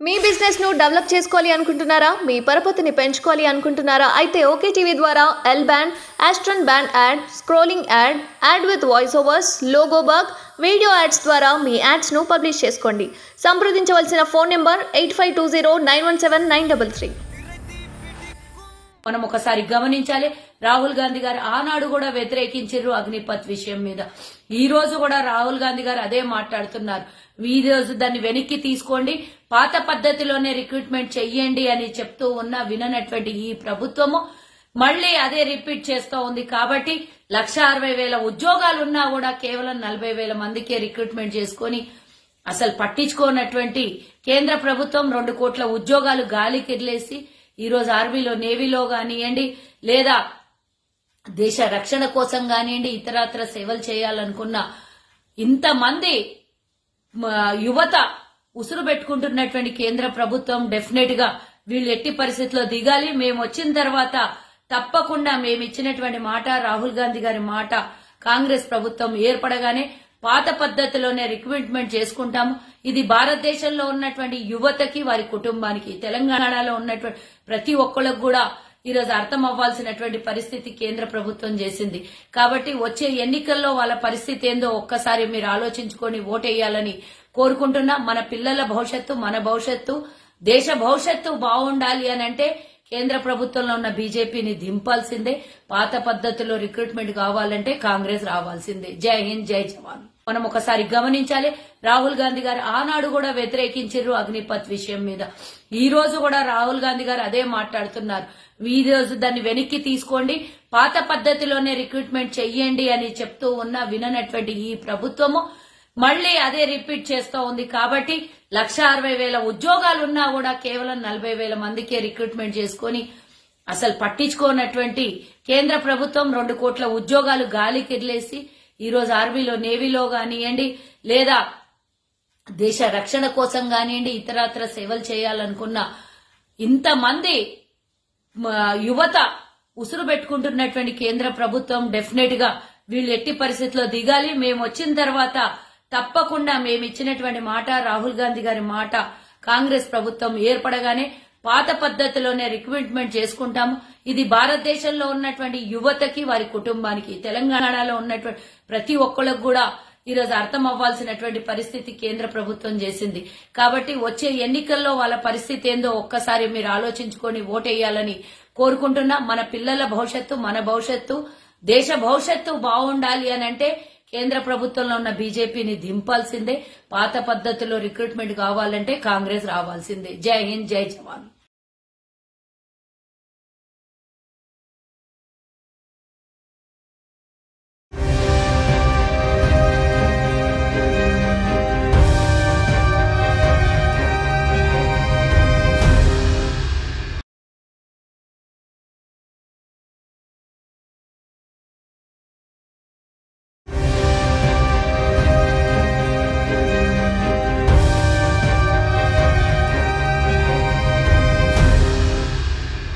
మీ business ను develop చేసుకోవాలి అనుకుంటున్నారా? మీ పరపతిని పెంచుకోవాలి అనుకుంటున్నారా? అయితే ఓకే టీవీ ద్వారా L band, Aston band ad, scrolling ad, ad with voice overs, logo bug, video ads ద్వారా మీ యాడ్స్ ను పబ్లిష్ చేసుకోండి. సంప్రదించవలసిన ఫోన్ నెంబర్ 8520917933. మనం ఒకసారి గమనించాలి. రాహుల్ గాంధీ గారు ఆనాడు కూడా వ్యతిరేకించారు అగ్నిపథ్ విషయం మీద. ఈ రోజు కూడా రాహుల్ గాంధీ గారు అదే మాట్లాడుతున్నారు. ఈ రోజు దాన్ని వెనక్కి తీసుకోండి, పాత పద్ధతిలోనే రిక్రూట్మెంట్ చెయ్యండి అని చెప్తూ ఉన్న విననటువంటి ఈ ప్రభుత్వము మళ్లీ అదే రిపీట్ చేస్తూ ఉంది. కాబట్టి 1,60,000 ఉద్యోగాలు ఉన్నా కూడా కేవలం 40,000 మందికే రిక్రూట్మెంట్ చేసుకుని అసలు పట్టించుకోనటువంటి కేంద్ర ప్రభుత్వం 2 కోట్ల ఉద్యోగాలు గాలికి వదిలేసి ఈ రోజు ఆర్మీలో, నేవీలో కానివ్వండి, లేదా దేశ రక్షణ కోసం కానివ్వండి, ఇతరత్ర సేవలు చేయాలనుకున్న ఇంతమంది యువత ఉసురు పెట్టుకుంటున్నటువంటి కేంద్ర ప్రభుత్వం డెఫినెట్ గా వీళ్ళు ఎట్టి పరిస్థితిలో దిగాలి. మేము వచ్చిన తర్వాత తప్పకుండా మేము ఇచ్చినటువంటి మాట, రాహుల్ గాంధీ గారి మాట, కాంగ్రెస్ ప్రభుత్వం ఏర్పడగానే పాత పద్ధతిలోనే రిక్రూట్మెంట్ చేసుకుంటాము. ఇది భారతదేశంలో ఉన్నటువంటి యువతకి, వారి కుటుంబానికి, తెలంగాణలో ఉన్నటువంటి ప్రతి ఒక్కళ్ళకు కూడా ఈరోజు అర్థం అవ్వాల్సినటువంటి పరిస్థితి కేంద్ర ప్రభుత్వం చేసింది. కాబట్టి వచ్చే ఎన్నికల్లో వాళ్ళ పరిస్థితి ఏందో ఒక్కసారి మీరు ఆలోచించుకొని ఓటేయాలని కోరుకుంటున్నా. మన పిల్లల భవిష్యత్తు, మన భవిష్యత్తు, దేశ భవిష్యత్తు బాగుండాలి అని అంటే కేంద్ర ప్రభుత్వంలో ఉన్న బీజేపీని దింపాల్సిందే. పాత పద్ధతిలో రిక్రూట్మెంట్ కావాలంటే కాంగ్రెస్ రావాల్సిందే. జై హింద్, జై జవాన్. మనం ఒకసారి గమనించాలి. రాహుల్ గాంధీ గారు ఆనాడు కూడా వ్యతిరేకించారు అగ్నిపథ్ విషయం మీద. ఈ రోజు కూడా రాహుల్ గాంధీ గారు అదే మాట్లాడుతున్నారు. ఈ రోజు దాన్ని వెనక్కి తీసుకోండి, పాత పద్ధతిలోనే రిక్రూట్మెంట్ చెయ్యండి అని చెప్తూ ఉన్న విననటువంటి ఈ ప్రభుత్వము మళ్లీ అదే రిపీట్ చేస్తూ ఉంది. కాబట్టి 1,60,000 ఉద్యోగాలు ఉన్నా కూడా కేవలం 40,000 మందికే రిక్రూట్మెంట్ చేసుకుని అసలు పట్టించుకోనటువంటి కేంద్ర ప్రభుత్వం 2 కోట్ల ఉద్యోగాలు గాలికి వదిలేసి ఈ రోజు ఆర్మీలో, నేవీలో కానివ్వండి, లేదా దేశ రక్షణ కోసం కానివ్వండి, ఇతరత్ర సేవలు చేయాలనుకున్న ఇంతమంది యువత ఉసురు పెట్టుకుంటున్నటువంటి కేంద్ర ప్రభుత్వం డెఫినెట్ గా వీళ్ళు ఎట్టి పరిస్థితిలో దిగాలి. మేము వచ్చిన తర్వాత తప్పకుండా మేము ఇచ్చినటువంటి మాట, రాహుల్ గాంధీ గారి మాట, కాంగ్రెస్ ప్రభుత్వం ఏర్పడగానే పాత పద్ధతిలోనే రిక్రూట్మెంట్ చేసుకుంటాము. ఇది భారతదేశంలో ఉన్నటువంటి యువతకి, వారి కుటుంబానికి, తెలంగాణలో ఉన్నటువంటి ప్రతి ఒక్కళ్ళకు కూడా ఈరోజు అర్థం అవ్వాల్సినటువంటి పరిస్థితి కేంద్ర ప్రభుత్వం చేసింది. కాబట్టి వచ్చే ఎన్నికల్లో వాళ్ళ పరిస్థితి ఏందో ఒక్కసారి మీరు ఆలోచించుకొని ఓటేయాలని కోరుకుంటున్నా. మన పిల్లల భవిష్యత్తు, మన భవిష్యత్తు, దేశ భవిష్యత్తు బాగుండాలి అని అంటే కేంద్ర ప్రభుత్వంలో ఉన్న బీజేపీని దింపాల్సిందే. పాత పద్ధతిలో రిక్రూట్మెంట్ కావాలంటే కాంగ్రెస్ రావాల్సిందే. జై హింద్, జై జవాన్.